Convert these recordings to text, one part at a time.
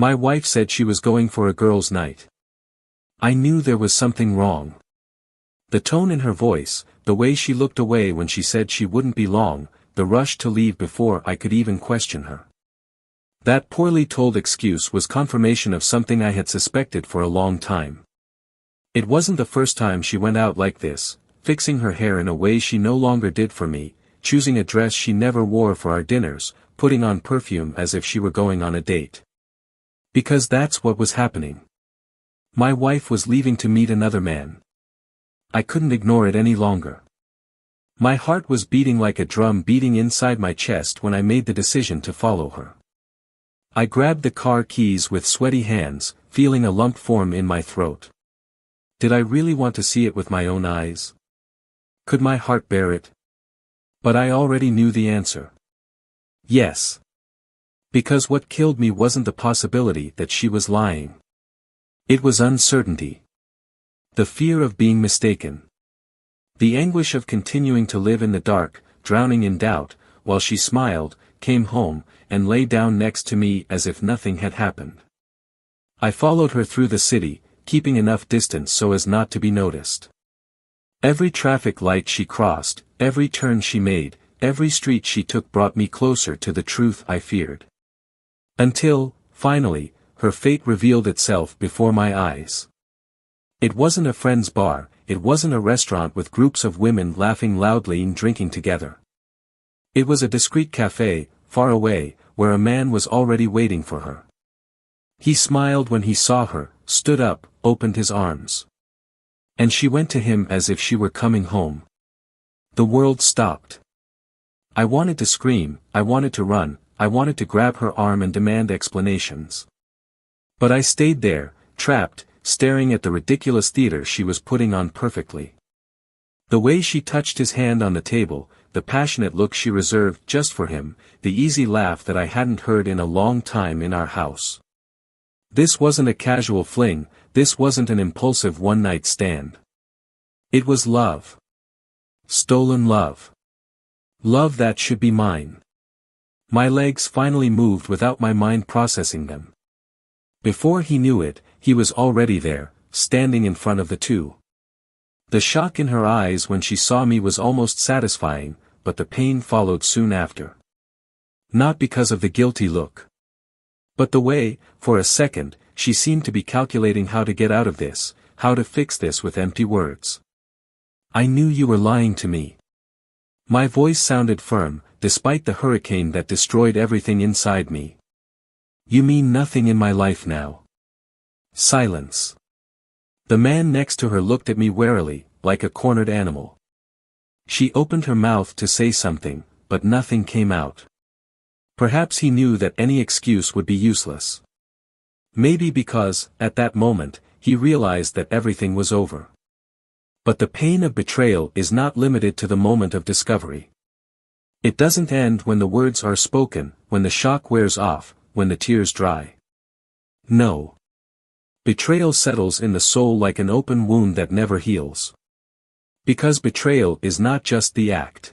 My wife said she was going for a girls' night. I knew there was something wrong. The tone in her voice, the way she looked away when she said she wouldn't be long, the rush to leave before I could even question her. That poorly told excuse was confirmation of something I had suspected for a long time. It wasn't the first time she went out like this, fixing her hair in a way she no longer did for me, choosing a dress she never wore for our dinners, putting on perfume as if she were going on a date. Because that's what was happening. My wife was leaving to meet another man. I couldn't ignore it any longer. My heart was beating like a drum beating inside my chest when I made the decision to follow her. I grabbed the car keys with sweaty hands, feeling a lump form in my throat. Did I really want to see it with my own eyes? Could my heart bear it? But I already knew the answer. Yes. Because what killed me wasn't the possibility that she was lying. It was uncertainty. The fear of being mistaken. The anguish of continuing to live in the dark, drowning in doubt, while she smiled, came home, and lay down next to me as if nothing had happened. I followed her through the city, keeping enough distance so as not to be noticed. Every traffic light she crossed, every turn she made, every street she took brought me closer to the truth I feared. Until, finally, her fate revealed itself before my eyes. It wasn't a friend's bar, it wasn't a restaurant with groups of women laughing loudly and drinking together. It was a discreet cafe, far away, where a man was already waiting for her. He smiled when he saw her, stood up, opened his arms. And she went to him as if she were coming home. The world stopped. I wanted to scream, I wanted to run, I wanted to grab her arm and demand explanations. But I stayed there, trapped, staring at the ridiculous theater she was putting on perfectly. The way she touched his hand on the table, the passionate look she reserved just for him, the easy laugh that I hadn't heard in a long time in our house. This wasn't a casual fling, this wasn't an impulsive one-night stand. It was love. Stolen love. Love that should be mine. My legs finally moved without my mind processing them. Before he knew it, he was already there, standing in front of the two. The shock in her eyes when she saw me was almost satisfying, but the pain followed soon after. Not because of the guilty look. But the way, for a second, she seemed to be calculating how to get out of this, how to fix this with empty words. I knew you were lying to me. My voice sounded firm, despite the hurricane that destroyed everything inside me. You mean nothing in my life now. Silence. The man next to her looked at me warily, like a cornered animal. She opened her mouth to say something, but nothing came out. Perhaps he knew that any excuse would be useless. Maybe because, at that moment, he realized that everything was over. But the pain of betrayal is not limited to the moment of discovery. It doesn't end when the words are spoken, when the shock wears off, when the tears dry. No. Betrayal settles in the soul like an open wound that never heals. Because betrayal is not just the act.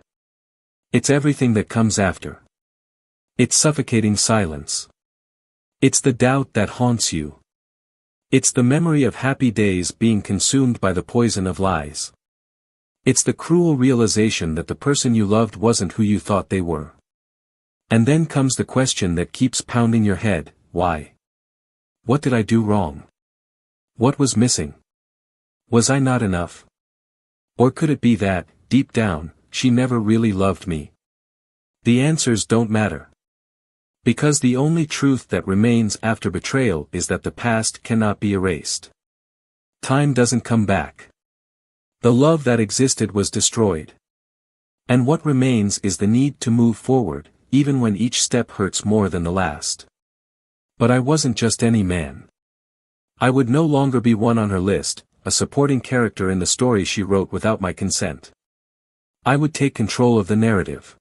It's everything that comes after. It's suffocating silence. It's the doubt that haunts you. It's the memory of happy days being consumed by the poison of lies. It's the cruel realization that the person you loved wasn't who you thought they were. And then comes the question that keeps pounding your head, why? What did I do wrong? What was missing? Was I not enough? Or could it be that, deep down, she never really loved me? The answers don't matter. Because the only truth that remains after betrayal is that the past cannot be erased. Time doesn't come back. The love that existed was destroyed. And what remains is the need to move forward, even when each step hurts more than the last. But I wasn't just any man. I would no longer be one on her list, a supporting character in the story she wrote without my consent. I would take control of the narrative.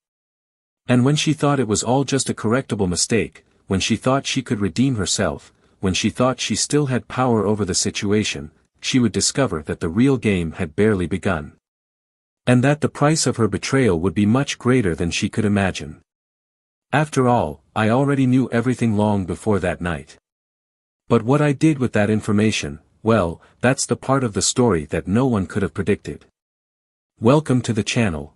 And when she thought it was all just a correctable mistake, when she thought she could redeem herself, when she thought she still had power over the situation, she would discover that the real game had barely begun. And that the price of her betrayal would be much greater than she could imagine. After all, I already knew everything long before that night. But what I did with that information, well, that's the part of the story that no one could have predicted. Welcome to the channel.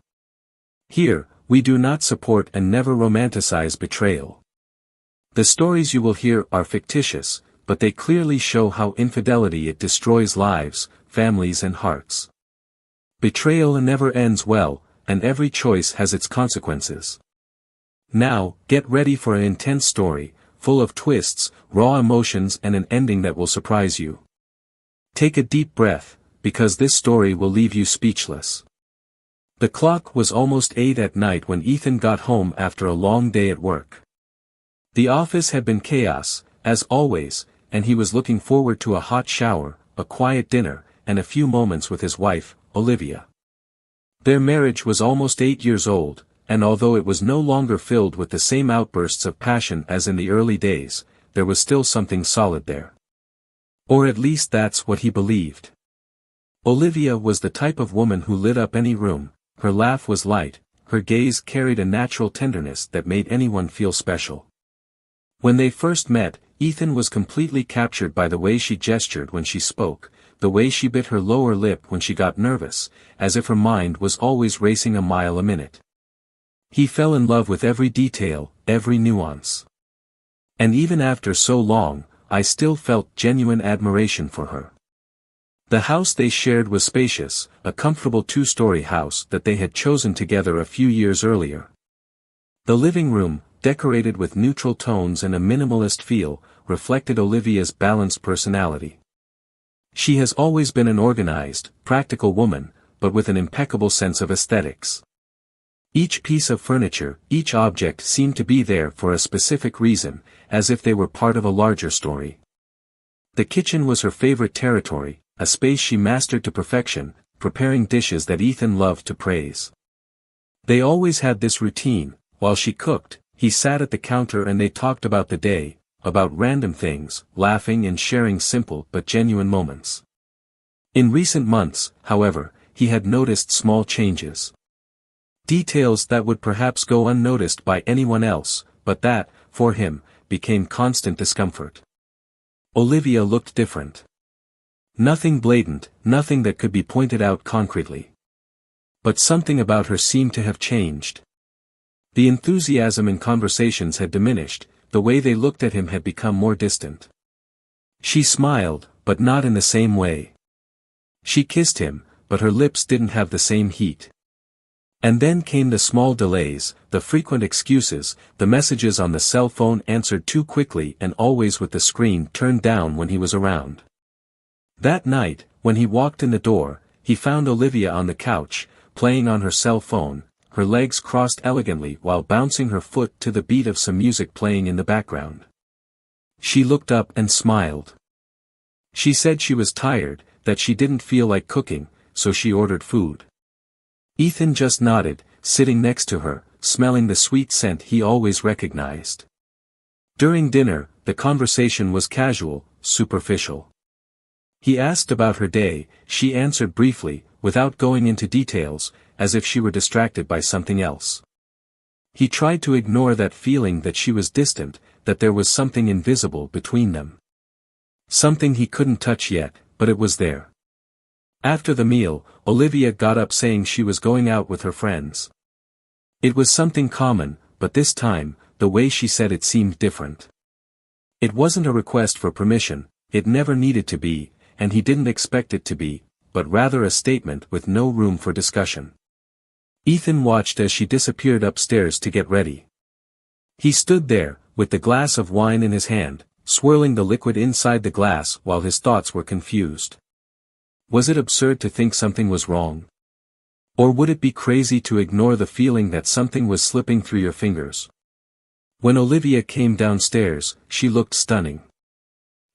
Here, we do not support and never romanticize betrayal. The stories you will hear are fictitious, but they clearly show how infidelity destroys lives, families and hearts. Betrayal never ends well, and every choice has its consequences. Now, get ready for an intense story, full of twists, raw emotions and an ending that will surprise you. Take a deep breath, because this story will leave you speechless. The clock was almost 8 at night when Ethan got home after a long day at work. The office had been chaos, as always, and he was looking forward to a hot shower, a quiet dinner, and a few moments with his wife, Olivia. Their marriage was almost 8 years old, and although it was no longer filled with the same outbursts of passion as in the early days, there was still something solid there. Or at least that's what he believed. Olivia was the type of woman who lit up any room, her laugh was light, her gaze carried a natural tenderness that made anyone feel special. When they first met, Ethan was completely captured by the way she gestured when she spoke, the way she bit her lower lip when she got nervous, as if her mind was always racing a mile a minute. He fell in love with every detail, every nuance. And even after so long, I still felt genuine admiration for her. The house they shared was spacious, a comfortable 2-story house that they had chosen together a few years earlier. The living room, decorated with neutral tones and a minimalist feel, reflected Olivia's balanced personality. She has always been an organized, practical woman, but with an impeccable sense of aesthetics. Each piece of furniture, each object seemed to be there for a specific reason, as if they were part of a larger story. The kitchen was her favorite territory, a space she mastered to perfection, preparing dishes that Ethan loved to praise. They always had this routine: while she cooked, he sat at the counter and they talked about the day, about random things, laughing and sharing simple but genuine moments. In recent months, however, he had noticed small changes. Details that would perhaps go unnoticed by anyone else, but that, for him, became constant discomfort. Olivia looked different. Nothing blatant, nothing that could be pointed out concretely. But something about her seemed to have changed. The enthusiasm in conversations had diminished, the way they looked at him had become more distant. She smiled, but not in the same way. She kissed him, but her lips didn't have the same heat. And then came the small delays, the frequent excuses, the messages on the cell phone answered too quickly and always with the screen turned down when he was around. That night, when he walked in the door, he found Olivia on the couch, playing on her cell phone, her legs crossed elegantly while bouncing her foot to the beat of some music playing in the background. She looked up and smiled. She said she was tired, that she didn't feel like cooking, so she ordered food. Ethan just nodded, sitting next to her, smelling the sweet scent he always recognized. During dinner, the conversation was casual, superficial. He asked about her day, she answered briefly, without going into details, as if she were distracted by something else. He tried to ignore that feeling that she was distant, that there was something invisible between them. Something he couldn't touch yet, but it was there. After the meal, Olivia got up saying she was going out with her friends. It was something common, but this time, the way she said it seemed different. It wasn't a request for permission, it never needed to be, and he didn't expect it to be, but rather a statement with no room for discussion. Ethan watched as she disappeared upstairs to get ready. He stood there, with the glass of wine in his hand, swirling the liquid inside the glass while his thoughts were confused. Was it absurd to think something was wrong? Or would it be crazy to ignore the feeling that something was slipping through your fingers? When Olivia came downstairs, she looked stunning.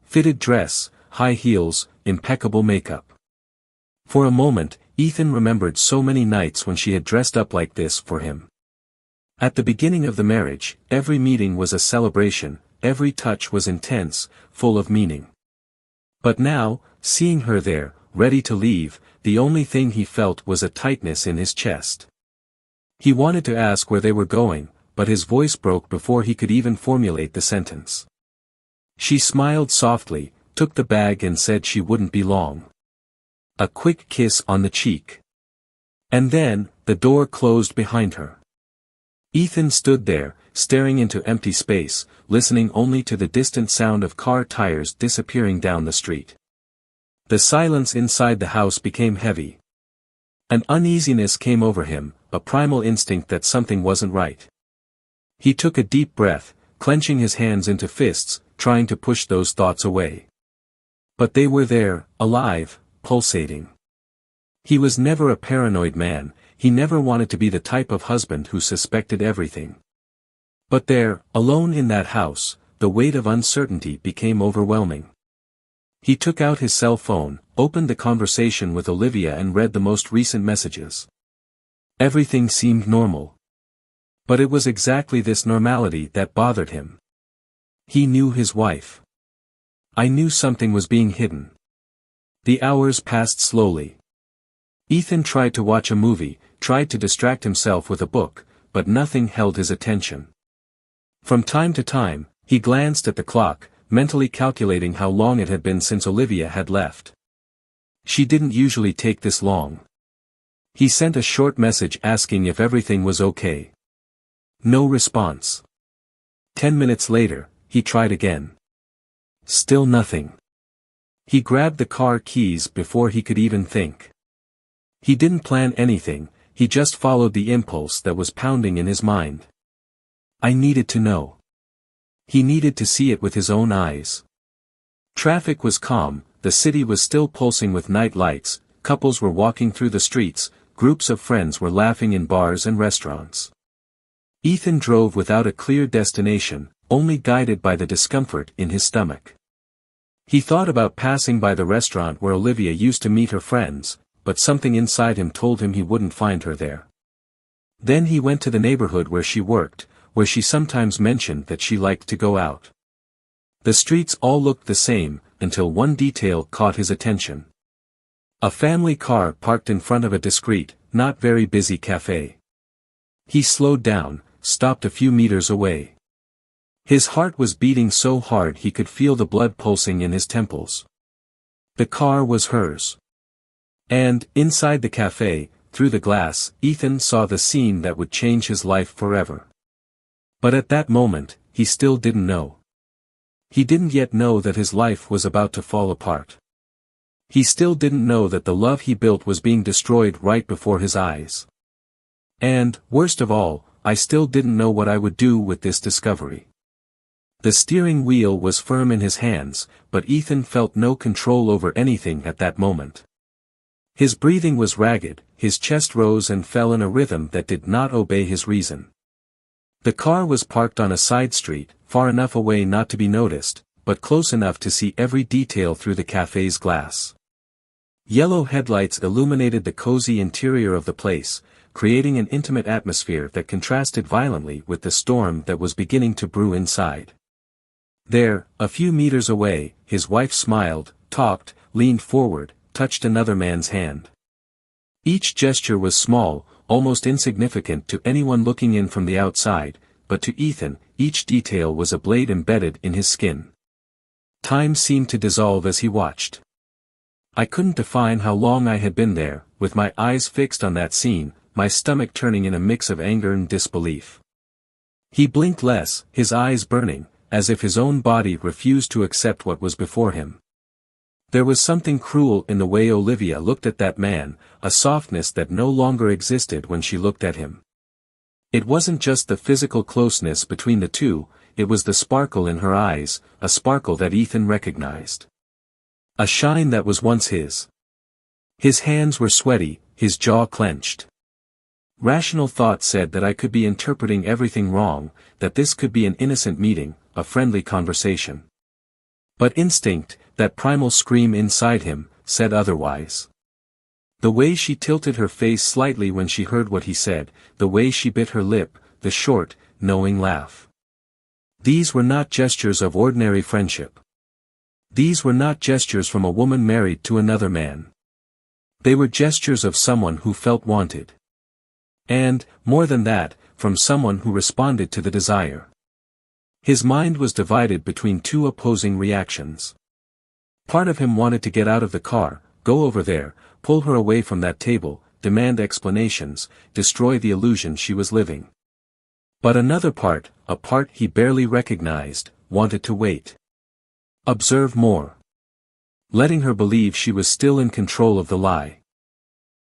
Fitted dress, high heels, impeccable makeup. For a moment, Ethan remembered so many nights when she had dressed up like this for him. At the beginning of the marriage, every meeting was a celebration, every touch was intense, full of meaning. But now, seeing her there, ready to leave, the only thing he felt was a tightness in his chest. He wanted to ask where they were going, but his voice broke before he could even formulate the sentence. She smiled softly, took the bag and said she wouldn't be long. A quick kiss on the cheek. And then, the door closed behind her. Ethan stood there, staring into empty space, listening only to the distant sound of car tires disappearing down the street. The silence inside the house became heavy. An uneasiness came over him, a primal instinct that something wasn't right. He took a deep breath, clenching his hands into fists, trying to push those thoughts away. But they were there, alive, pulsating. He was never a paranoid man, he never wanted to be the type of husband who suspected everything. But there, alone in that house, the weight of uncertainty became overwhelming. He took out his cell phone, opened the conversation with Olivia and read the most recent messages. Everything seemed normal. But it was exactly this normality that bothered him. He knew his wife. I knew something was being hidden. The hours passed slowly. Ethan tried to watch a movie, tried to distract himself with a book, but nothing held his attention. From time to time, he glanced at the clock, mentally calculating how long it had been since Olivia had left. She didn't usually take this long. He sent a short message asking if everything was okay. No response. 10 minutes later, he tried again. Still nothing. He grabbed the car keys before he could even think. He didn't plan anything, he just followed the impulse that was pounding in his mind. I needed to know. He needed to see it with his own eyes. Traffic was calm, the city was still pulsing with night lights, couples were walking through the streets, groups of friends were laughing in bars and restaurants. Ethan drove without a clear destination, only guided by the discomfort in his stomach. He thought about passing by the restaurant where Olivia used to meet her friends, but something inside him told him he wouldn't find her there. Then he went to the neighborhood where she worked, where she sometimes mentioned that she liked to go out. The streets all looked the same, until one detail caught his attention. A family car parked in front of a discreet, not very busy cafe. He slowed down, stopped a few meters away. His heart was beating so hard he could feel the blood pulsing in his temples. The car was hers. And, inside the cafe, through the glass, Ethan saw the scene that would change his life forever. But at that moment, he still didn't know. He didn't yet know that his life was about to fall apart. He still didn't know that the love he built was being destroyed right before his eyes. And, worst of all, I still didn't know what I would do with this discovery. The steering wheel was firm in his hands, but Ethan felt no control over anything at that moment. His breathing was ragged, his chest rose and fell in a rhythm that did not obey his reason. The car was parked on a side street, far enough away not to be noticed, but close enough to see every detail through the cafe's glass. Yellow headlights illuminated the cozy interior of the place, creating an intimate atmosphere that contrasted violently with the storm that was beginning to brew inside. There, a few meters away, his wife smiled, talked, leaned forward, touched another man's hand. Each gesture was small, almost insignificant to anyone looking in from the outside, but to Ethan, each detail was a blade embedded in his skin. Time seemed to dissolve as he watched. I couldn't define how long I had been there, with my eyes fixed on that scene, my stomach turning in a mix of anger and disbelief. He blinked less, his eyes burning, as if his own body refused to accept what was before him. There was something cruel in the way Olivia looked at that man, a softness that no longer existed when she looked at him. It wasn't just the physical closeness between the two, it was the sparkle in her eyes, a sparkle that Ethan recognized. A shine that was once his. His hands were sweaty, his jaw clenched. Rational thought said that I could be interpreting everything wrong, that this could be an innocent meeting, a friendly conversation. But instinct, that primal scream inside him, said otherwise. The way she tilted her face slightly when she heard what he said, the way she bit her lip, the short, knowing laugh. These were not gestures of ordinary friendship. These were not gestures from a woman married to another man. They were gestures of someone who felt wanted. And, more than that, from someone who responded to the desire. His mind was divided between two opposing reactions. Part of him wanted to get out of the car, go over there, pull her away from that table, demand explanations, destroy the illusion she was living. But another part, a part he barely recognized, wanted to wait. Observe more. Letting her believe she was still in control of the lie.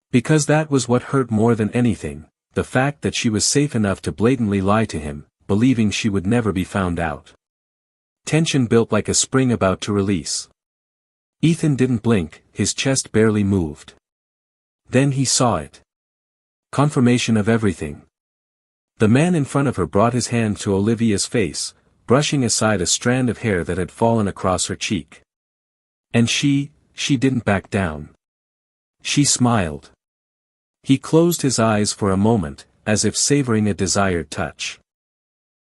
Because that was what hurt more than anything, the fact that she was safe enough to blatantly lie to him, believing she would never be found out. Tension built like a spring about to release. Ethan didn't blink, his chest barely moved. Then he saw it. Confirmation of everything. The man in front of her brought his hand to Olivia's face, brushing aside a strand of hair that had fallen across her cheek. And she didn't back down. She smiled. He closed his eyes for a moment, as if savoring a desired touch.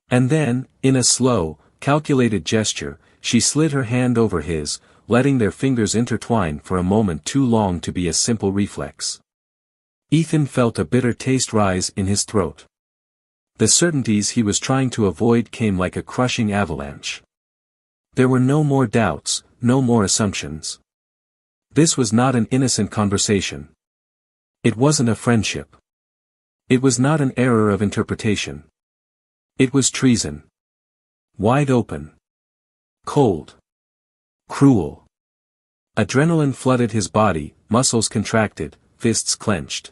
And then, in a slow, calculated gesture, she slid her hand over his, letting their fingers intertwine for a moment too long to be a simple reflex. Ethan felt a bitter taste rise in his throat. The certainties he was trying to avoid came like a crushing avalanche. There were no more doubts, no more assumptions. This was not an innocent conversation. It wasn't a friendship. It was not an error of interpretation. It was treason. Wide open. Cold. Cruel. Adrenaline flooded his body, muscles contracted, fists clenched.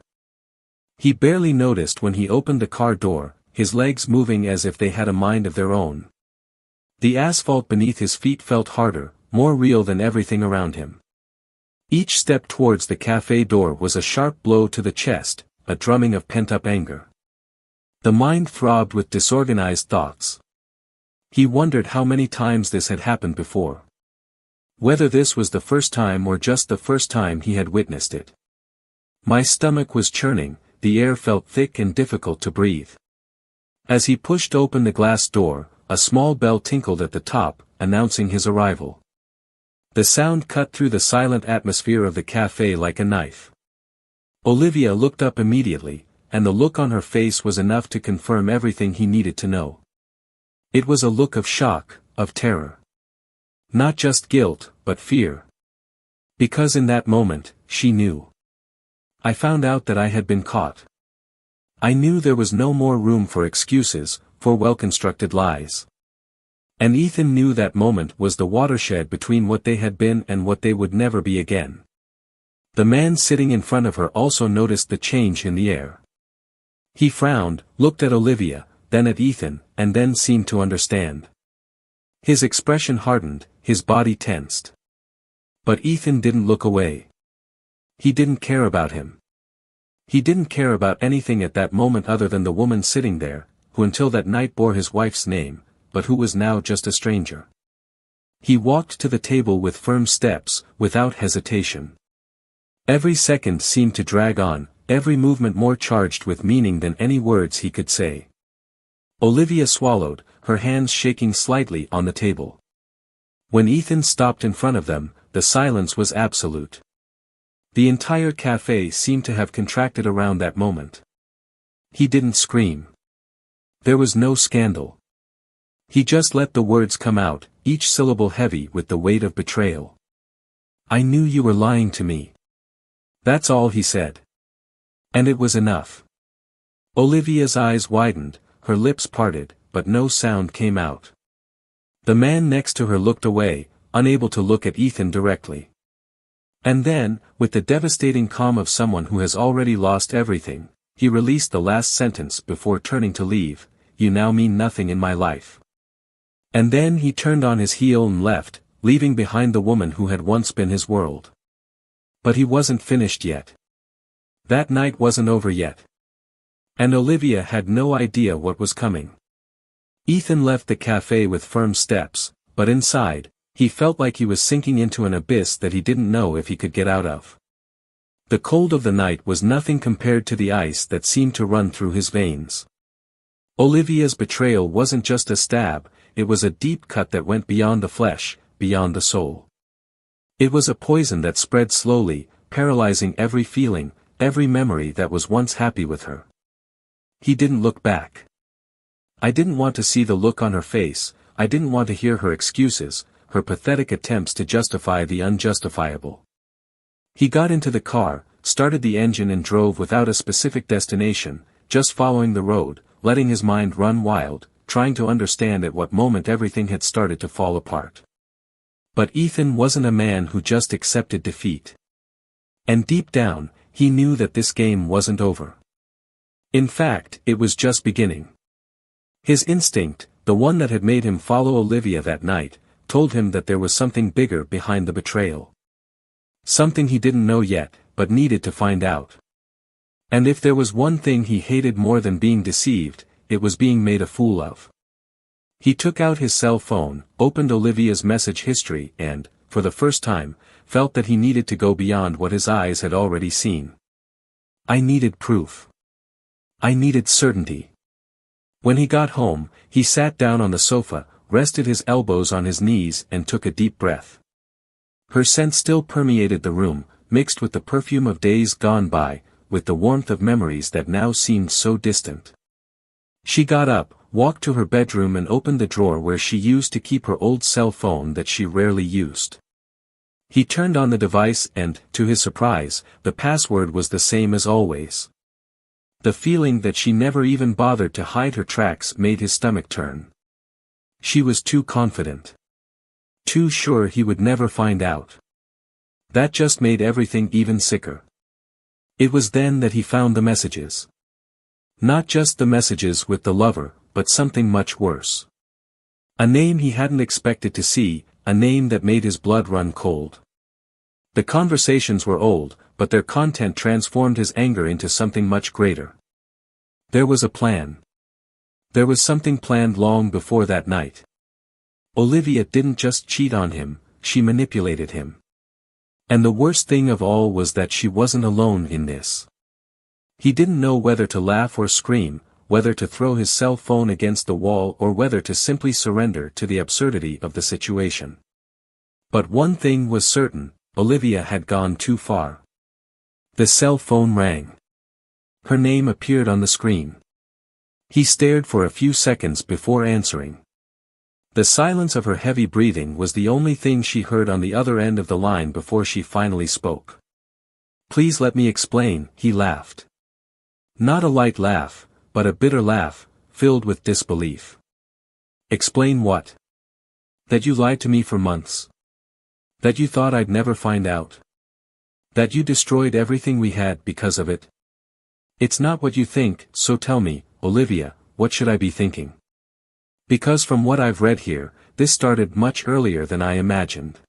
He barely noticed when he opened the car door, his legs moving as if they had a mind of their own. The asphalt beneath his feet felt harder, more real than everything around him. Each step towards the cafe door was a sharp blow to the chest, a drumming of pent-up anger. The mind throbbed with disorganized thoughts. He wondered how many times this had happened before. Whether this was the first time or just the first time he had witnessed it. My stomach was churning, the air felt thick and difficult to breathe. As he pushed open the glass door, a small bell tinkled at the top, announcing his arrival. The sound cut through the silent atmosphere of the cafe like a knife. Olivia looked up immediately, and the look on her face was enough to confirm everything he needed to know. It was a look of shock, of terror. Not just guilt, but fear. Because in that moment, she knew. I found out that I had been caught. I knew there was no more room for excuses, for well-constructed lies. And Ethan knew that moment was the watershed between what they had been and what they would never be again. The man sitting in front of her also noticed the change in the air. He frowned, looked at Olivia, then at Ethan, and then seemed to understand. His expression hardened, his body tensed. But Ethan didn't look away. He didn't care about him. He didn't care about anything at that moment other than the woman sitting there, who until that night bore his wife's name, but who was now just a stranger. He walked to the table with firm steps, without hesitation. Every second seemed to drag on, every movement more charged with meaning than any words he could say. Olivia swallowed, her hands shaking slightly on the table. When Ethan stopped in front of them, the silence was absolute. The entire cafe seemed to have contracted around that moment. He didn't scream. There was no scandal. He just let the words come out, each syllable heavy with the weight of betrayal. I knew you were lying to me. That's all he said. And it was enough. Olivia's eyes widened, her lips parted, but no sound came out. The man next to her looked away, unable to look at Ethan directly. And then, with the devastating calm of someone who has already lost everything, he released the last sentence before turning to leave, you now mean nothing in my life. And then he turned on his heel and left, leaving behind the woman who had once been his world. But he wasn't finished yet. That night wasn't over yet. And Olivia had no idea what was coming. Ethan left the cafe with firm steps, but inside, he felt like he was sinking into an abyss that he didn't know if he could get out of. The cold of the night was nothing compared to the ice that seemed to run through his veins. Olivia's betrayal wasn't just a stab, it was a deep cut that went beyond the flesh, beyond the soul. It was a poison that spread slowly, paralyzing every feeling, every memory that was once happy with her. He didn't look back. I didn't want to see the look on her face, I didn't want to hear her excuses, her pathetic attempts to justify the unjustifiable. He got into the car, started the engine and drove without a specific destination, just following the road, letting his mind run wild, trying to understand at what moment everything had started to fall apart. But Ethan wasn't a man who just accepted defeat. And deep down, he knew that this game wasn't over. In fact, it was just beginning. His instinct, the one that had made him follow Olivia that night, told him that there was something bigger behind the betrayal. Something he didn't know yet, but needed to find out. And if there was one thing he hated more than being deceived, it was being made a fool of. He took out his cell phone, opened Olivia's message history and, for the first time, felt that he needed to go beyond what his eyes had already seen. I needed proof. I needed certainty. When he got home, he sat down on the sofa, rested his elbows on his knees and took a deep breath. Her scent still permeated the room, mixed with the perfume of days gone by, with the warmth of memories that now seemed so distant. She got up, walked to her bedroom and opened the drawer where she used to keep her old cell phone that she rarely used. He turned on the device and, to his surprise, the password was the same as always. The feeling that she never even bothered to hide her tracks made his stomach turn. She was too confident. Too sure he would never find out. That just made everything even sicker. It was then that he found the messages. Not just the messages with the lover, but something much worse. A name he hadn't expected to see, a name that made his blood run cold. The conversations were old, but their content transformed his anger into something much greater. There was a plan. There was something planned long before that night. Olivia didn't just cheat on him, she manipulated him. And the worst thing of all was that she wasn't alone in this. He didn't know whether to laugh or scream, whether to throw his cell phone against the wall or whether to simply surrender to the absurdity of the situation. But one thing was certain, Olivia had gone too far. The cell phone rang. Her name appeared on the screen. He stared for a few seconds before answering. The silence of her heavy breathing was the only thing she heard on the other end of the line before she finally spoke. "Please let me explain," he laughed. Not a light laugh, but a bitter laugh, filled with disbelief. "Explain what? That you lied to me for months? That you thought I'd never find out? That you destroyed everything we had because of it? It's not what you think, so tell me, Olivia, what should I be thinking? Because from what I've read here, this started much earlier than I imagined.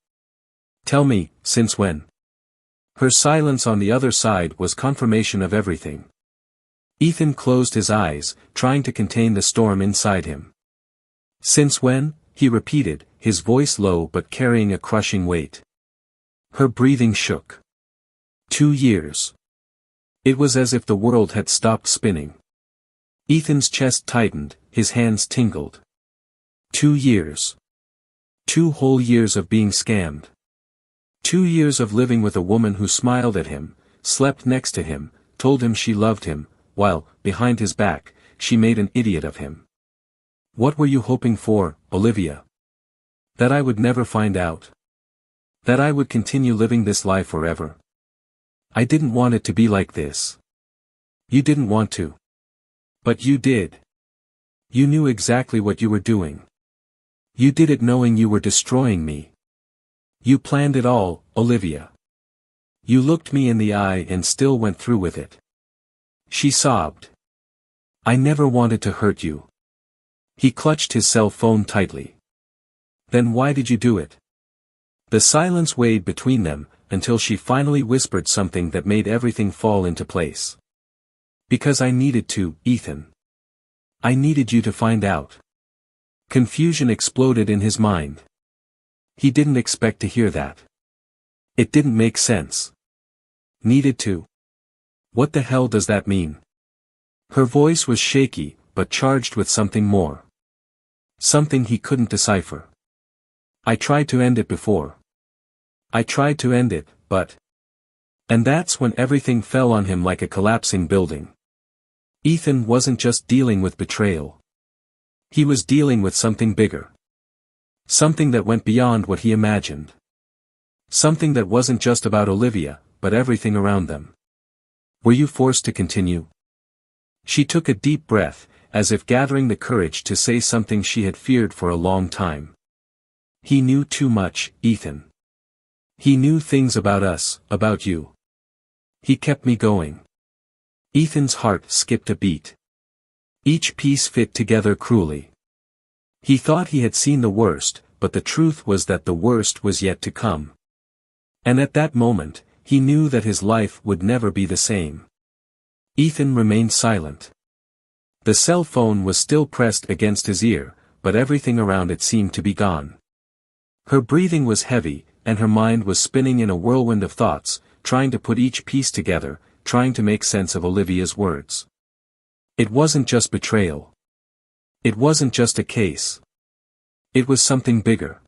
Tell me, since when?" Her silence on the other side was confirmation of everything. Ethan closed his eyes, trying to contain the storm inside him. "Since when?" he repeated, his voice low but carrying a crushing weight. Her breathing shook. 2 years. It was as if the world had stopped spinning. Ethan's chest tightened, his hands tingled. 2 years. 2 whole years of being scammed. 2 years of living with a woman who smiled at him, slept next to him, told him she loved him, while, behind his back, she made an idiot of him. What were you hoping for, Olivia? That I would never find out? That I would continue living this life forever? I didn't want it to be like this. You didn't want to. But you did. You knew exactly what you were doing. You did it knowing you were destroying me. You planned it all, Olivia. You looked me in the eye and still went through with it. She sobbed. I never wanted to hurt you. He clutched his cell phone tightly. Then why did you do it? The silence weighed between them, until she finally whispered something that made everything fall into place. Because I needed to, Ethan. I needed you to find out. Confusion exploded in his mind. He didn't expect to hear that. It didn't make sense. Needed to? What the hell does that mean? Her voice was shaky, but charged with something more. Something he couldn't decipher. I tried to end it before. I tried to end it, but... And that's when everything fell on him like a collapsing building. Ethan wasn't just dealing with betrayal. He was dealing with something bigger. Something that went beyond what he imagined. Something that wasn't just about Olivia, but everything around them. Were you forced to continue? She took a deep breath, as if gathering the courage to say something she had feared for a long time. He knew too much, Ethan. He knew things about us, about you. He kept me going. Ethan's heart skipped a beat. Each piece fit together cruelly. He thought he had seen the worst, but the truth was that the worst was yet to come. And at that moment, he knew that his life would never be the same. Ethan remained silent. The cell phone was still pressed against his ear, but everything around it seemed to be gone. Her breathing was heavy, and her mind was spinning in a whirlwind of thoughts, trying to put each piece together, trying to make sense of Olivia's words. It wasn't just betrayal. It wasn't just a case. It was something bigger.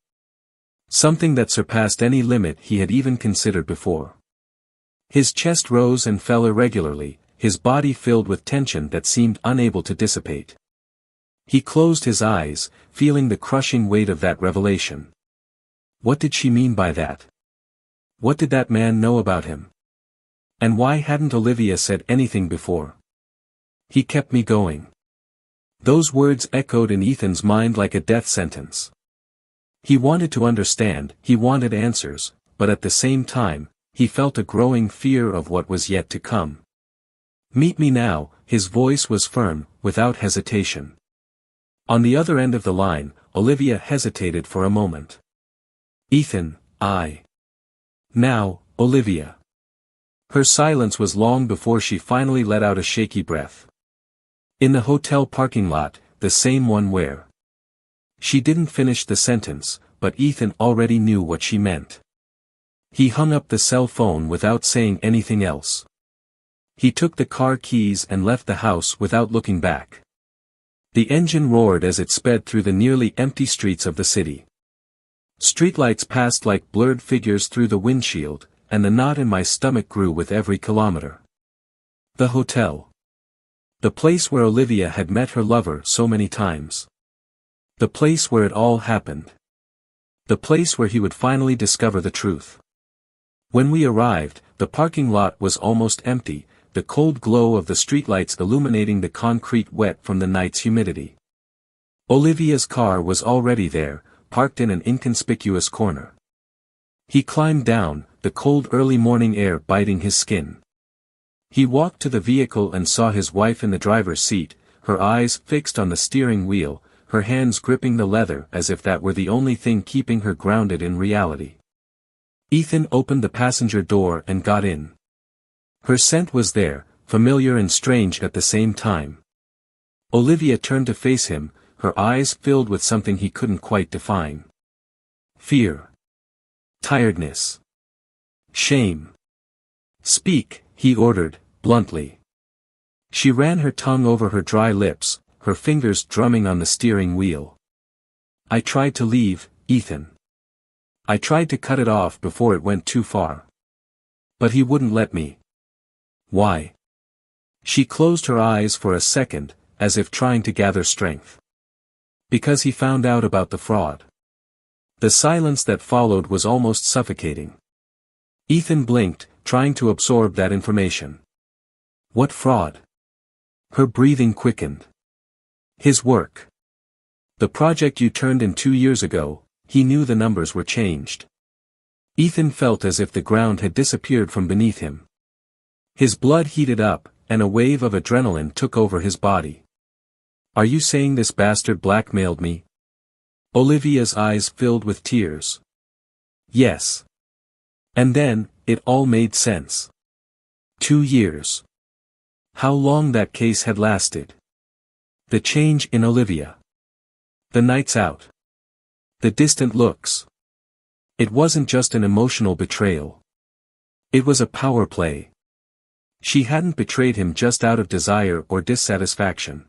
Something that surpassed any limit he had even considered before. His chest rose and fell irregularly, his body filled with tension that seemed unable to dissipate. He closed his eyes, feeling the crushing weight of that revelation. What did she mean by that? What did that man know about him? And why hadn't Olivia said anything before? He kept me going. Those words echoed in Ethan's mind like a death sentence. He wanted to understand, he wanted answers, but at the same time, he felt a growing fear of what was yet to come. Meet me now, his voice was firm, without hesitation. On the other end of the line, Olivia hesitated for a moment. Ethan, Now, Olivia. Her silence was long before she finally let out a shaky breath. In the hotel parking lot, the same one where. She didn't finish the sentence, but Ethan already knew what she meant. He hung up the cell phone without saying anything else. He took the car keys and left the house without looking back. The engine roared as it sped through the nearly empty streets of the city. Streetlights passed like blurred figures through the windshield, and the knot in my stomach grew with every kilometer. The hotel. The place where Olivia had met her lover so many times. The place where it all happened. The place where he would finally discover the truth. When we arrived, the parking lot was almost empty, the cold glow of the streetlights illuminating the concrete wet from the night's humidity. Olivia's car was already there, parked in an inconspicuous corner. He climbed down, the cold early morning air biting his skin. He walked to the vehicle and saw his wife in the driver's seat, her eyes fixed on the steering wheel, her hands gripping the leather as if that were the only thing keeping her grounded in reality. Ethan opened the passenger door and got in. Her scent was there, familiar and strange at the same time. Olivia turned to face him, her eyes filled with something he couldn't quite define. Fear. Tiredness. Shame. Speak, he ordered, bluntly. She ran her tongue over her dry lips, her fingers drumming on the steering wheel. I tried to leave, Ethan. I tried to cut it off before it went too far. But he wouldn't let me. Why? She closed her eyes for a second, as if trying to gather strength. Because he found out about the fraud. The silence that followed was almost suffocating. Ethan blinked, trying to absorb that information. What fraud? Her breathing quickened. His work. The project you turned in 2 years ago, he knew the numbers were changed. Ethan felt as if the ground had disappeared from beneath him. His blood heated up, and a wave of adrenaline took over his body. Are you saying this bastard blackmailed me? Olivia's eyes filled with tears. Yes. And then, it all made sense. 2 years. How long that case had lasted. The change in Olivia. The nights out. The distant looks. It wasn't just an emotional betrayal. It was a power play. She hadn't betrayed him just out of desire or dissatisfaction.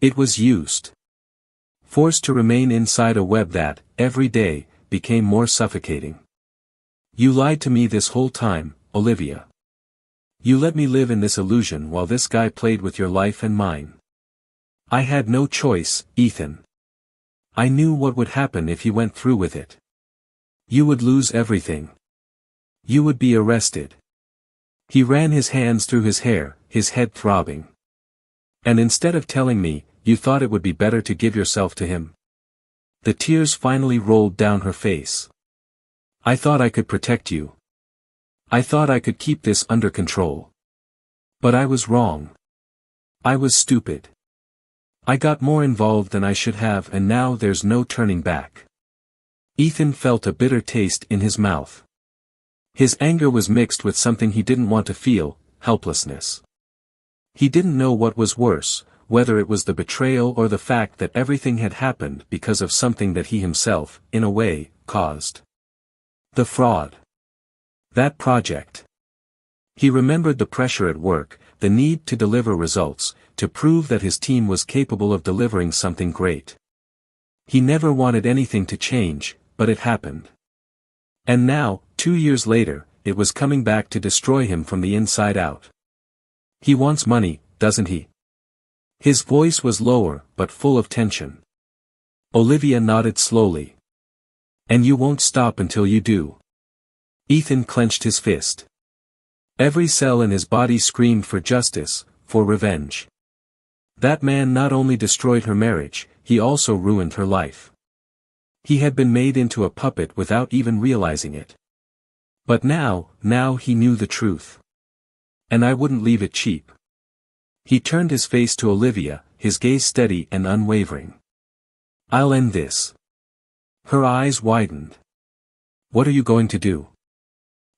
It was used. Forced to remain inside a web that, every day, became more suffocating. You lied to me this whole time, Olivia. You let me live in this illusion while this guy played with your life and mine. I had no choice, Ethan. I knew what would happen if he went through with it. You would lose everything. You would be arrested. He ran his hands through his hair, his head throbbing. And instead of telling me, you thought it would be better to give yourself to him? The tears finally rolled down her face. I thought I could protect you. I thought I could keep this under control. But I was wrong. I was stupid. I got more involved than I should have, and now there's no turning back. Ethan felt a bitter taste in his mouth. His anger was mixed with something he didn't want to feel, helplessness. He didn't know what was worse, whether it was the betrayal or the fact that everything had happened because of something that he himself, in a way, caused. The fraud. That project. He remembered the pressure at work, the need to deliver results, to prove that his team was capable of delivering something great. He never wanted anything to change, but it happened. And now, 2 years later, it was coming back to destroy him from the inside out. He wants money, doesn't he? His voice was lower, but full of tension. Olivia nodded slowly. And you won't stop until you do. Ethan clenched his fist. Every cell in his body screamed for justice, for revenge. That man not only destroyed her marriage, he also ruined her life. He had been made into a puppet without even realizing it. But now he knew the truth. And I wouldn't leave it cheap. He turned his face to Olivia, his gaze steady and unwavering. I'll end this. Her eyes widened. What are you going to do?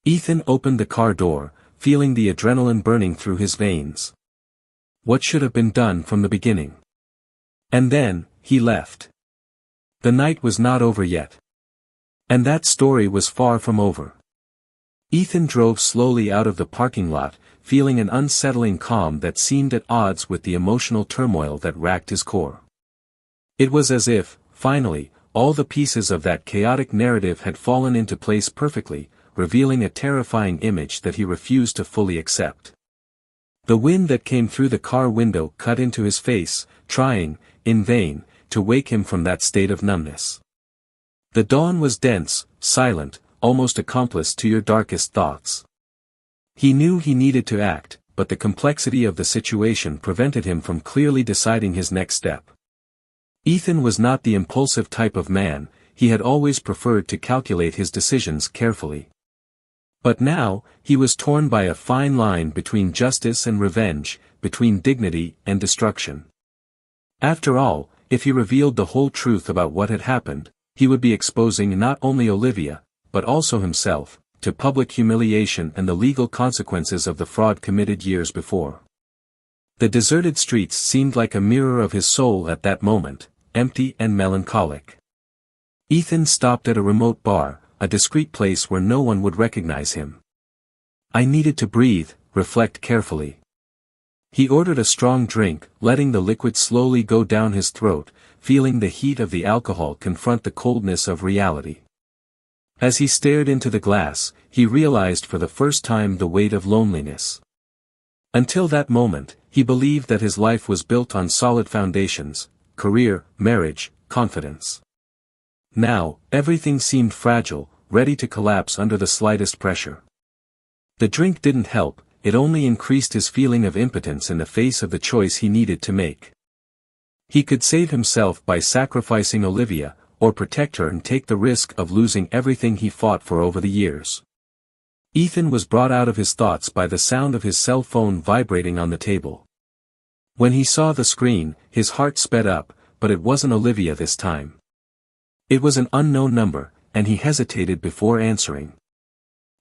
Ethan opened the car door, feeling the adrenaline burning through his veins. What should have been done from the beginning? And then, he left. The night was not over yet. And that story was far from over. Ethan drove slowly out of the parking lot, feeling an unsettling calm that seemed at odds with the emotional turmoil that racked his core. It was as if, finally, all the pieces of that chaotic narrative had fallen into place perfectly, revealing a terrifying image that he refused to fully accept. The wind that came through the car window cut into his face, trying, in vain, to wake him from that state of numbness. The dawn was dense, silent, almost accomplice to your darkest thoughts. He knew he needed to act, but the complexity of the situation prevented him from clearly deciding his next step. Ethan was not the impulsive type of man, he had always preferred to calculate his decisions carefully. But now, he was torn by a fine line between justice and revenge, between dignity and destruction. After all, if he revealed the whole truth about what had happened, he would be exposing not only Olivia, but also himself, to public humiliation and the legal consequences of the fraud committed years before. The deserted streets seemed like a mirror of his soul at that moment, empty and melancholic. Ethan stopped at a remote bar, a discreet place where no one would recognize him. I needed to breathe, reflect carefully. He ordered a strong drink, letting the liquid slowly go down his throat, feeling the heat of the alcohol confront the coldness of reality. As he stared into the glass, he realized for the first time the weight of loneliness. Until that moment, he believed that his life was built on solid foundations, career, marriage, confidence. Now, everything seemed fragile, ready to collapse under the slightest pressure. The drink didn't help, it only increased his feeling of impotence in the face of the choice he needed to make. He could save himself by sacrificing Olivia, or protect her and take the risk of losing everything he fought for over the years. Ethan was brought out of his thoughts by the sound of his cell phone vibrating on the table. When he saw the screen, his heart sped up, but it wasn't Olivia this time. It was an unknown number, and he hesitated before answering.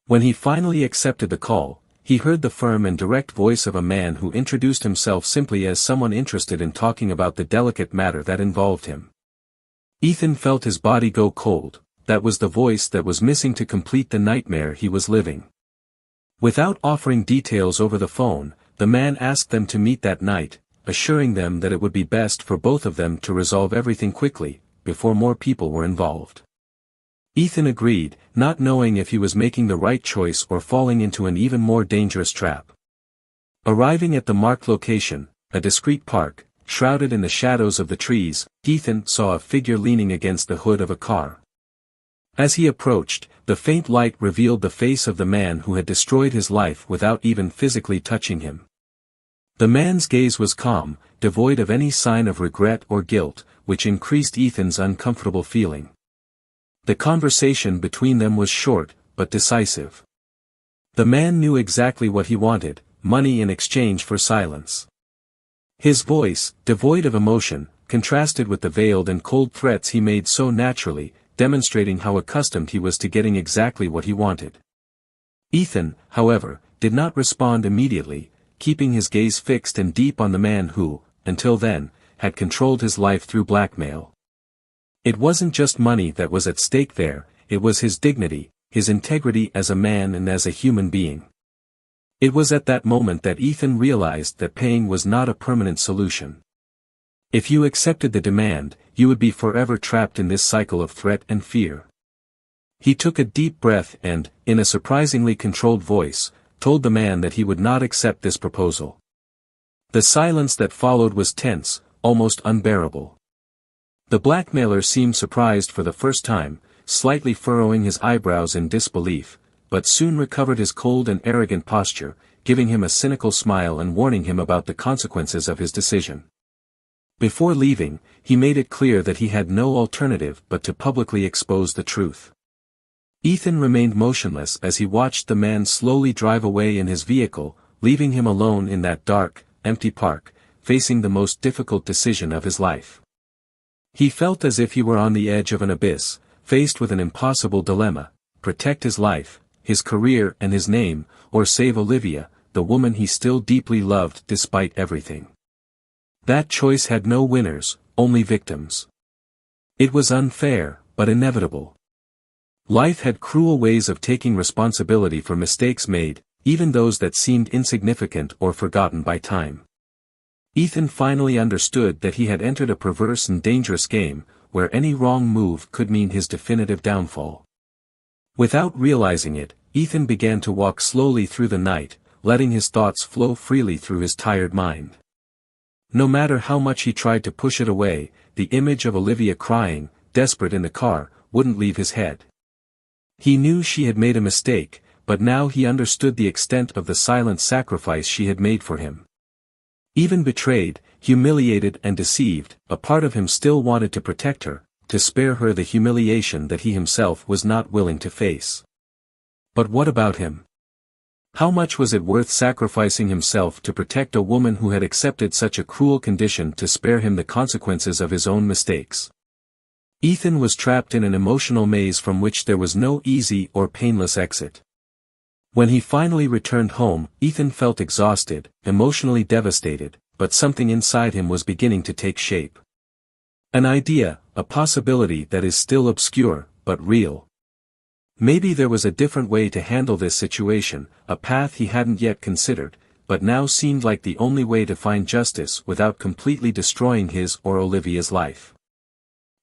When he finally accepted the call, he heard the firm and direct voice of a man who introduced himself simply as someone interested in talking about the delicate matter that involved him. Ethan felt his body go cold, that was the voice that was missing to complete the nightmare he was living. Without offering details over the phone, the man asked them to meet that night, assuring them that it would be best for both of them to resolve everything quickly, before more people were involved. Ethan agreed, not knowing if he was making the right choice or falling into an even more dangerous trap. Arriving at the marked location, a discreet park, shrouded in the shadows of the trees, Ethan saw a figure leaning against the hood of a car. As he approached, the faint light revealed the face of the man who had destroyed his life without even physically touching him. The man's gaze was calm, devoid of any sign of regret or guilt, which increased Ethan's uncomfortable feeling. The conversation between them was short, but decisive. The man knew exactly what he wanted: money in exchange for silence. His voice, devoid of emotion, contrasted with the veiled and cold threats he made so naturally, demonstrating how accustomed he was to getting exactly what he wanted. Ethan, however, did not respond immediately, keeping his gaze fixed and deep on the man who, until then, had controlled his life through blackmail. It wasn't just money that was at stake there, it was his dignity, his integrity as a man and as a human being. It was at that moment that Ethan realized that paying was not a permanent solution. If you accepted the demand, you would be forever trapped in this cycle of threat and fear. He took a deep breath and, in a surprisingly controlled voice, told the man that he would not accept this proposal. The silence that followed was tense, almost unbearable. The blackmailer seemed surprised for the first time, slightly furrowing his eyebrows in disbelief, but soon recovered his cold and arrogant posture, giving him a cynical smile and warning him about the consequences of his decision. Before leaving, he made it clear that he had no alternative but to publicly expose the truth. Ethan remained motionless as he watched the man slowly drive away in his vehicle, leaving him alone in that dark, empty park, facing the most difficult decision of his life. He felt as if he were on the edge of an abyss, faced with an impossible dilemma: protect his life, his career and his name, or save Olivia, the woman he still deeply loved despite everything. That choice had no winners, only victims. It was unfair, but inevitable. Life had cruel ways of taking responsibility for mistakes made, even those that seemed insignificant or forgotten by time. Ethan finally understood that he had entered a perverse and dangerous game, where any wrong move could mean his definitive downfall. Without realizing it, Ethan began to walk slowly through the night, letting his thoughts flow freely through his tired mind. No matter how much he tried to push it away, the image of Olivia crying, desperate in the car, wouldn't leave his head. He knew she had made a mistake, but now he understood the extent of the silent sacrifice she had made for him. Even betrayed, humiliated and deceived, a part of him still wanted to protect her, to spare her the humiliation that he himself was not willing to face. But what about him? How much was it worth sacrificing himself to protect a woman who had accepted such a cruel condition to spare him the consequences of his own mistakes? Ethan was trapped in an emotional maze from which there was no easy or painless exit. When he finally returned home, Ethan felt exhausted, emotionally devastated, but something inside him was beginning to take shape. An idea, a possibility that is still obscure, but real. Maybe there was a different way to handle this situation, a path he hadn't yet considered, but now seemed like the only way to find justice without completely destroying his or Olivia's life.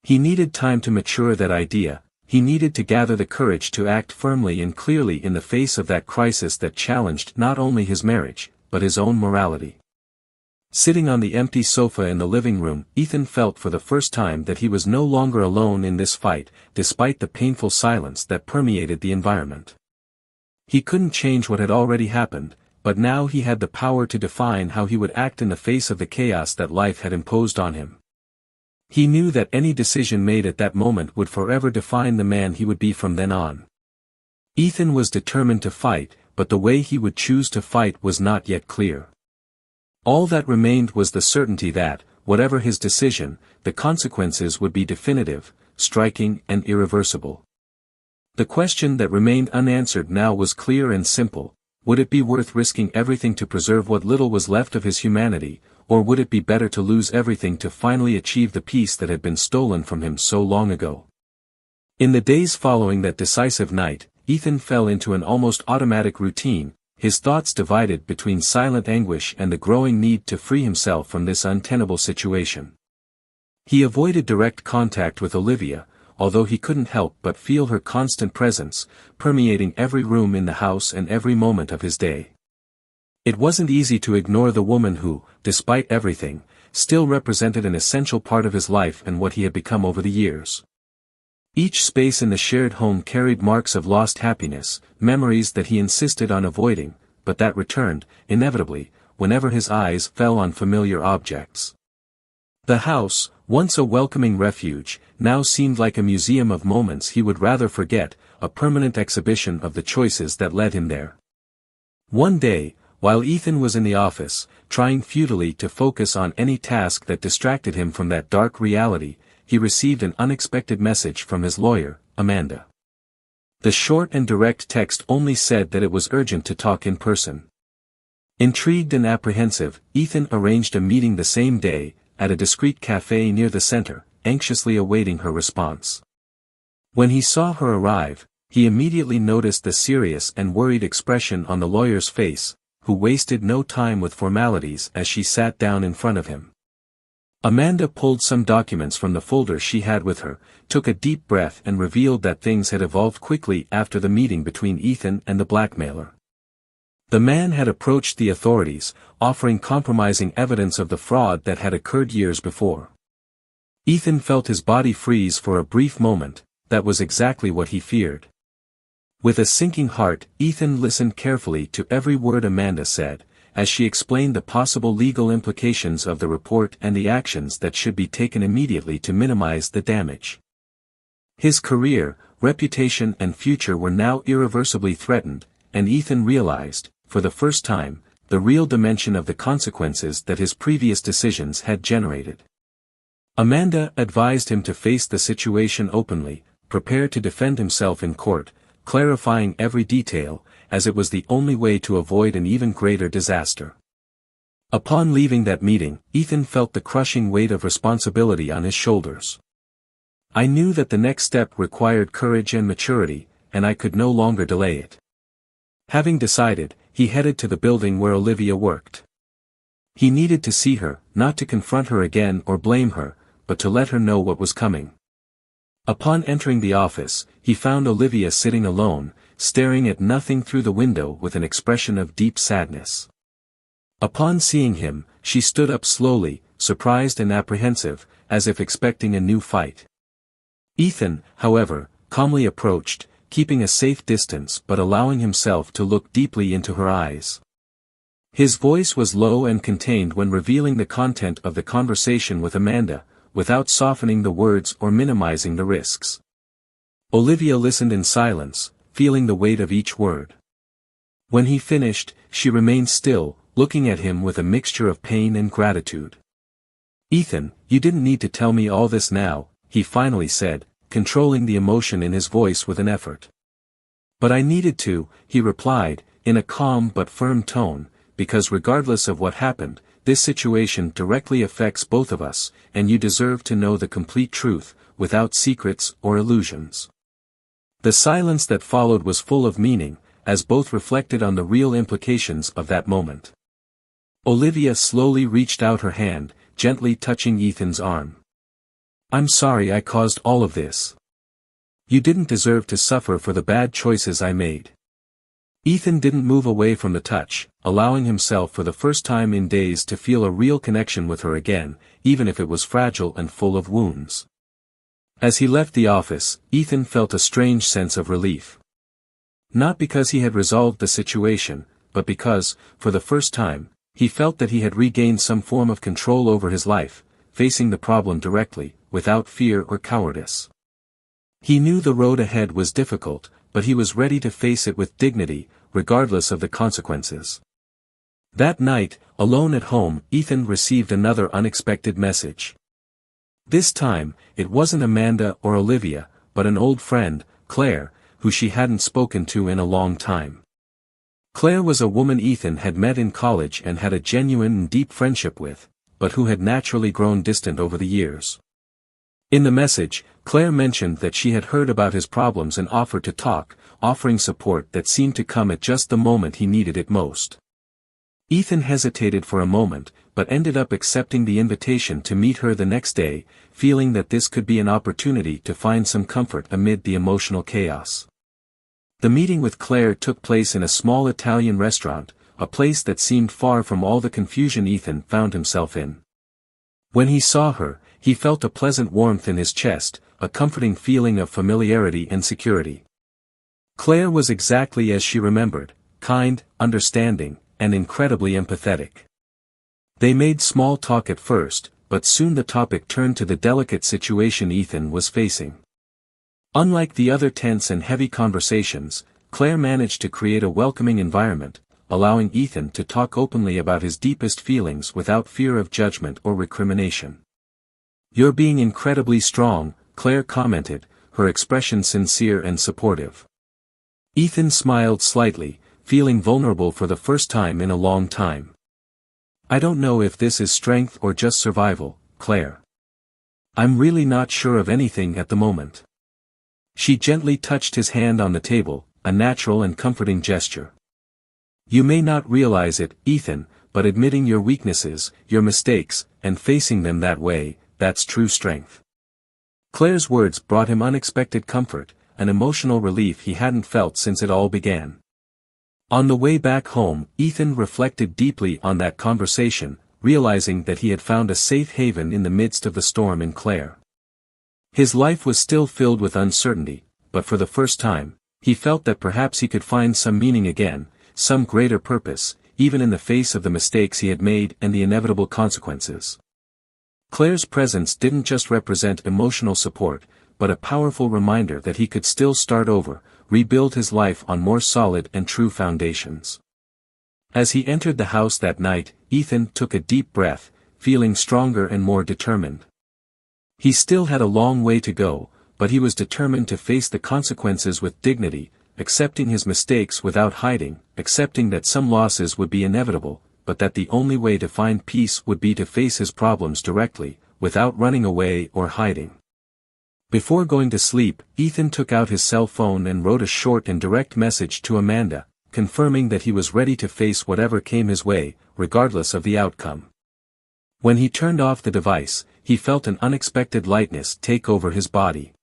He needed time to mature that idea, he needed to gather the courage to act firmly and clearly in the face of that crisis that challenged not only his marriage, but his own morality. Sitting on the empty sofa in the living room, Ethan felt for the first time that he was no longer alone in this fight, despite the painful silence that permeated the environment. He couldn't change what had already happened, but now he had the power to define how he would act in the face of the chaos that life had imposed on him. He knew that any decision made at that moment would forever define the man he would be from then on. Ethan was determined to fight, but the way he would choose to fight was not yet clear. All that remained was the certainty that, whatever his decision, the consequences would be definitive, striking and irreversible. The question that remained unanswered now was clear and simple: would it be worth risking everything to preserve what little was left of his humanity, or would it be better to lose everything to finally achieve the peace that had been stolen from him so long ago? In the days following that decisive night, Ethan fell into an almost automatic routine, his thoughts divided between silent anguish and the growing need to free himself from this untenable situation. He avoided direct contact with Olivia, although he couldn't help but feel her constant presence, permeating every room in the house and every moment of his day. It wasn't easy to ignore the woman who, despite everything, still represented an essential part of his life and what he had become over the years. Each space in the shared home carried marks of lost happiness, memories that he insisted on avoiding, but that returned, inevitably, whenever his eyes fell on familiar objects. The house, once a welcoming refuge, now seemed like a museum of moments he would rather forget, a permanent exhibition of the choices that led him there. One day, while Ethan was in the office, trying futilely to focus on any task that distracted him from that dark reality, he received an unexpected message from his lawyer, Amanda. The short and direct text only said that it was urgent to talk in person. Intrigued and apprehensive, Ethan arranged a meeting the same day, at a discreet cafe near the center, anxiously awaiting her response. When he saw her arrive, he immediately noticed the serious and worried expression on the lawyer's face, who wasted no time with formalities as she sat down in front of him. Amanda pulled some documents from the folder she had with her, took a deep breath and revealed that things had evolved quickly after the meeting between Ethan and the blackmailer. The man had approached the authorities, offering compromising evidence of the fraud that had occurred years before. Ethan felt his body freeze for a brief moment. That was exactly what he feared. With a sinking heart, Ethan listened carefully to every word Amanda said, as she explained the possible legal implications of the report and the actions that should be taken immediately to minimize the damage. His career, reputation and future were now irreversibly threatened, and Ethan realized, for the first time, the real dimension of the consequences that his previous decisions had generated. Amanda advised him to face the situation openly, prepare to defend himself in court, clarifying every detail, as it was the only way to avoid an even greater disaster. Upon leaving that meeting, Ethan felt the crushing weight of responsibility on his shoulders. I knew that the next step required courage and maturity, and I could no longer delay it. Having decided, he headed to the building where Olivia worked. He needed to see her, not to confront her again or blame her, but to let her know what was coming. Upon entering the office, he found Olivia sitting alone, staring at nothing through the window with an expression of deep sadness. Upon seeing him, she stood up slowly, surprised and apprehensive, as if expecting a new fight. Ethan, however, calmly approached, keeping a safe distance but allowing himself to look deeply into her eyes. His voice was low and contained when revealing the content of the conversation with Amanda, without softening the words or minimizing the risks. Olivia listened in silence, feeling the weight of each word. When he finished, she remained still, looking at him with a mixture of pain and gratitude. "Ethan, you didn't need to tell me all this now," he finally said, controlling the emotion in his voice with an effort. "But I needed to," he replied, in a calm but firm tone, "because regardless of what happened, this situation directly affects both of us, and you deserve to know the complete truth, without secrets or illusions." The silence that followed was full of meaning, as both reflected on the real implications of that moment. Olivia slowly reached out her hand, gently touching Ethan's arm. "I'm sorry I caused all of this. You didn't deserve to suffer for the bad choices I made." Ethan didn't move away from the touch, allowing himself for the first time in days to feel a real connection with her again, even if it was fragile and full of wounds. As he left the office, Ethan felt a strange sense of relief. Not because he had resolved the situation, but because, for the first time, he felt that he had regained some form of control over his life, facing the problem directly, without fear or cowardice. He knew the road ahead was difficult, but he was ready to face it with dignity, regardless of the consequences. That night, alone at home, Ethan received another unexpected message. This time, it wasn't Amanda or Olivia, but an old friend, Claire, who she hadn't spoken to in a long time. Claire was a woman Ethan had met in college and had a genuine and deep friendship with, but who had naturally grown distant over the years. In the message, Claire mentioned that she had heard about his problems and offered to talk, offering support that seemed to come at just the moment he needed it most. Ethan hesitated for a moment, but ended up accepting the invitation to meet her the next day, feeling that this could be an opportunity to find some comfort amid the emotional chaos. The meeting with Claire took place in a small Italian restaurant, a place that seemed far from all the confusion Ethan found himself in. When he saw her, he felt a pleasant warmth in his chest, a comforting feeling of familiarity and security. Claire was exactly as she remembered, kind, understanding, and incredibly empathetic. They made small talk at first, but soon the topic turned to the delicate situation Ethan was facing. Unlike the other tense and heavy conversations, Claire managed to create a welcoming environment, allowing Ethan to talk openly about his deepest feelings without fear of judgment or recrimination. "You're being incredibly strong," Claire commented, her expression sincere and supportive. Ethan smiled slightly, feeling vulnerable for the first time in a long time. "I don't know if this is strength or just survival, Claire. I'm really not sure of anything at the moment." She gently touched his hand on the table, a natural and comforting gesture. "You may not realize it, Ethan, but admitting your weaknesses, your mistakes, and facing them that way, that's true strength." Claire's words brought him unexpected comfort, an emotional relief he hadn't felt since it all began. On the way back home, Ethan reflected deeply on that conversation, realizing that he had found a safe haven in the midst of the storm in Claire. His life was still filled with uncertainty, but for the first time, he felt that perhaps he could find some meaning again, some greater purpose, even in the face of the mistakes he had made and the inevitable consequences. Claire's presence didn't just represent emotional support, but a powerful reminder that he could still start over, rebuild his life on more solid and true foundations. As he entered the house that night, Ethan took a deep breath, feeling stronger and more determined. He still had a long way to go, but he was determined to face the consequences with dignity, accepting his mistakes without hiding, accepting that some losses would be inevitable, but that the only way to find peace would be to face his problems directly, without running away or hiding. Before going to sleep, Ethan took out his cell phone and wrote a short and direct message to Amanda, confirming that he was ready to face whatever came his way, regardless of the outcome. When he turned off the device, he felt an unexpected lightness take over his body.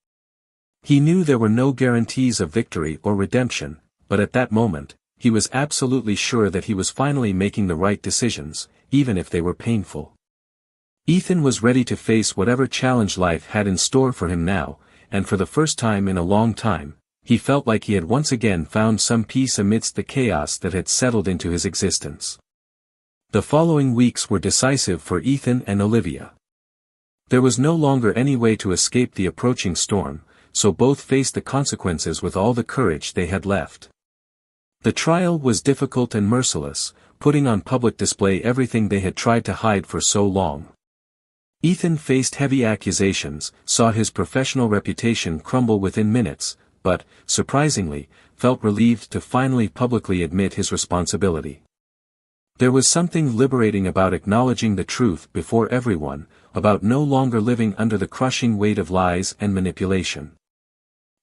He knew there were no guarantees of victory or redemption, but at that moment, he was absolutely sure that he was finally making the right decisions, even if they were painful. Ethan was ready to face whatever challenge life had in store for him now, and for the first time in a long time, he felt like he had once again found some peace amidst the chaos that had settled into his existence. The following weeks were decisive for Ethan and Olivia. There was no longer any way to escape the approaching storm, so both faced the consequences with all the courage they had left. The trial was difficult and merciless, putting on public display everything they had tried to hide for so long. Ethan faced heavy accusations, saw his professional reputation crumble within minutes, but, surprisingly, felt relieved to finally publicly admit his responsibility. There was something liberating about acknowledging the truth before everyone, about no longer living under the crushing weight of lies and manipulation.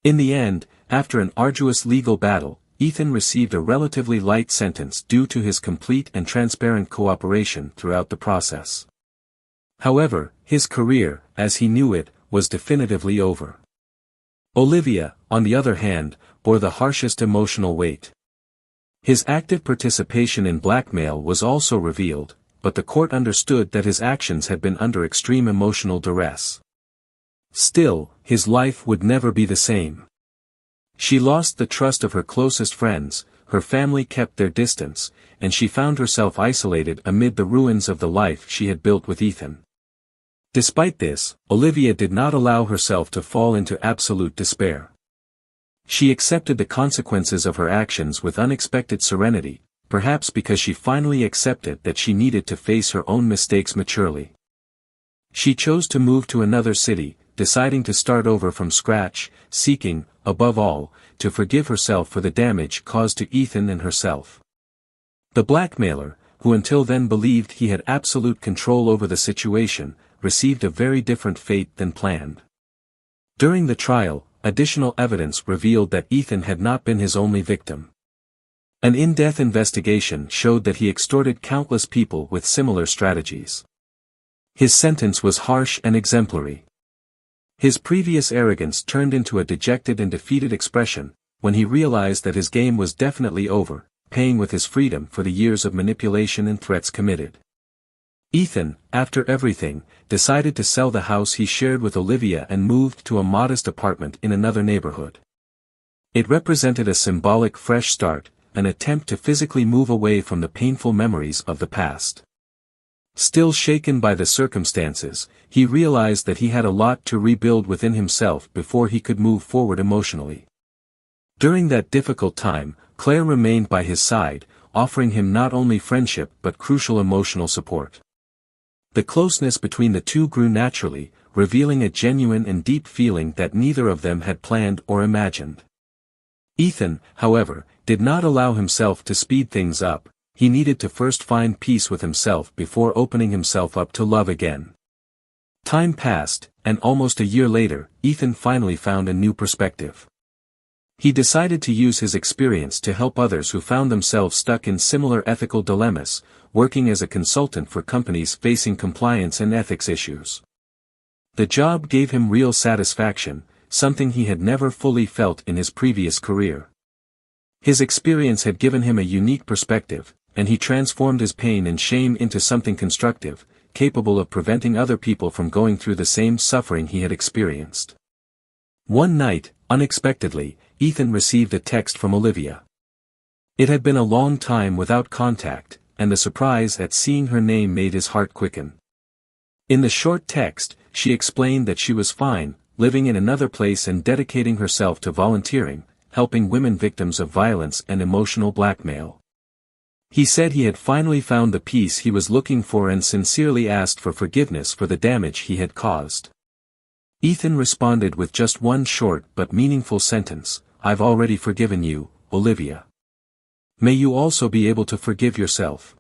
In the end, after an arduous legal battle, Ethan received a relatively light sentence due to his complete and transparent cooperation throughout the process. However, his career, as he knew it, was definitively over. Olivia, on the other hand, bore the harshest emotional weight. His active participation in blackmail was also revealed, but the court understood that his actions had been under extreme emotional duress. Still, his life would never be the same. She lost the trust of her closest friends, her family kept their distance, and she found herself isolated amid the ruins of the life she had built with Ethan. Despite this, Olivia did not allow herself to fall into absolute despair. She accepted the consequences of her actions with unexpected serenity, perhaps because she finally accepted that she needed to face her own mistakes maturely. She chose to move to another city, deciding to start over from scratch, seeking, above all, to forgive herself for the damage caused to Ethan and herself. The blackmailer, who until then believed he had absolute control over the situation, received a very different fate than planned. During the trial, additional evidence revealed that Ethan had not been his only victim. An in-depth investigation showed that he extorted countless people with similar strategies. His sentence was harsh and exemplary. His previous arrogance turned into a dejected and defeated expression, when he realized that his game was definitely over, paying with his freedom for the years of manipulation and threats committed. Ethan, after everything, decided to sell the house he shared with Olivia and moved to a modest apartment in another neighborhood. It represented a symbolic fresh start, an attempt to physically move away from the painful memories of the past. Still shaken by the circumstances, he realized that he had a lot to rebuild within himself before he could move forward emotionally. During that difficult time, Claire remained by his side, offering him not only friendship but crucial emotional support. The closeness between the two grew naturally, revealing a genuine and deep feeling that neither of them had planned or imagined. Ethan, however, did not allow himself to speed things up. He needed to first find peace with himself before opening himself up to love again. Time passed, and almost a year later, Ethan finally found a new perspective. He decided to use his experience to help others who found themselves stuck in similar ethical dilemmas, working as a consultant for companies facing compliance and ethics issues. The job gave him real satisfaction, something he had never fully felt in his previous career. His experience had given him a unique perspective, and he transformed his pain and shame into something constructive, capable of preventing other people from going through the same suffering he had experienced. One night, unexpectedly, Ethan received a text from Olivia. It had been a long time without contact, and the surprise at seeing her name made his heart quicken. In the short text, she explained that she was fine, living in another place and dedicating herself to volunteering, helping women victims of violence and emotional blackmail. He said he had finally found the peace he was looking for and sincerely asked for forgiveness for the damage he had caused. Ethan responded with just one short but meaningful sentence: "I've already forgiven you, Olivia. May you also be able to forgive yourself."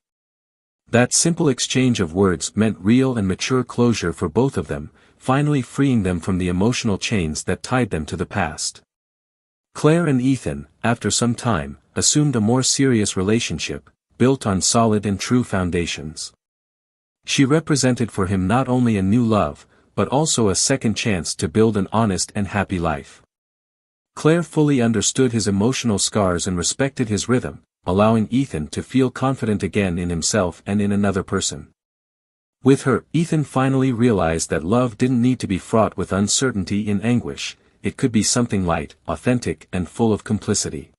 That simple exchange of words meant real and mature closure for both of them, finally freeing them from the emotional chains that tied them to the past. Claire and Ethan, after some time, assumed a more serious relationship, built on solid and true foundations. She represented for him not only a new love, but also a second chance to build an honest and happy life. Claire fully understood his emotional scars and respected his rhythm, allowing Ethan to feel confident again in himself and in another person. With her, Ethan finally realized that love didn't need to be fraught with uncertainty and anguish. It could be something light, authentic, and full of complicity.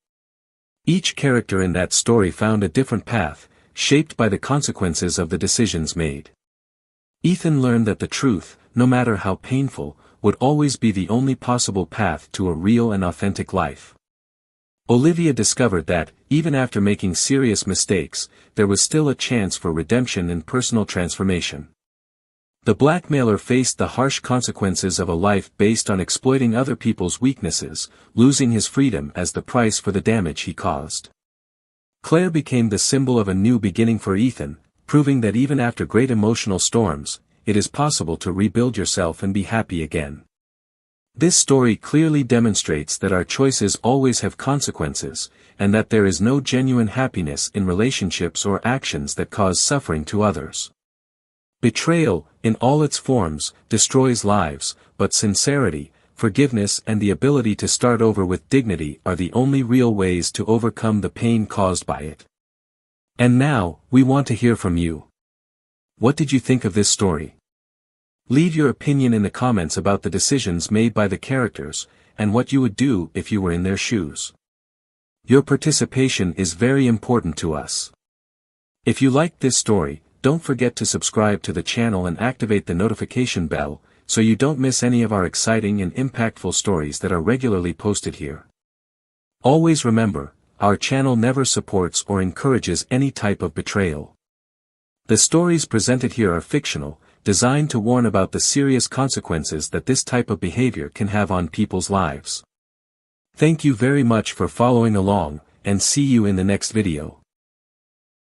Each character in that story found a different path, shaped by the consequences of the decisions made. Ethan learned that the truth, no matter how painful, would always be the only possible path to a real and authentic life. Olivia discovered that, even after making serious mistakes, there was still a chance for redemption and personal transformation. The blackmailer faced the harsh consequences of a life based on exploiting other people's weaknesses, losing his freedom as the price for the damage he caused. Claire became the symbol of a new beginning for Ethan, proving that even after great emotional storms, it is possible to rebuild yourself and be happy again. This story clearly demonstrates that our choices always have consequences, and that there is no genuine happiness in relationships or actions that cause suffering to others. Betrayal, in all its forms, destroys lives, but sincerity, forgiveness and the ability to start over with dignity are the only real ways to overcome the pain caused by it. And now, we want to hear from you. What did you think of this story? Leave your opinion in the comments about the decisions made by the characters, and what you would do if you were in their shoes. Your participation is very important to us. If you liked this story, don't forget to subscribe to the channel and activate the notification bell, so you don't miss any of our exciting and impactful stories that are regularly posted here. Always remember, our channel never supports or encourages any type of betrayal. The stories presented here are fictional, designed to warn about the serious consequences that this type of behavior can have on people's lives. Thank you very much for following along, and see you in the next video.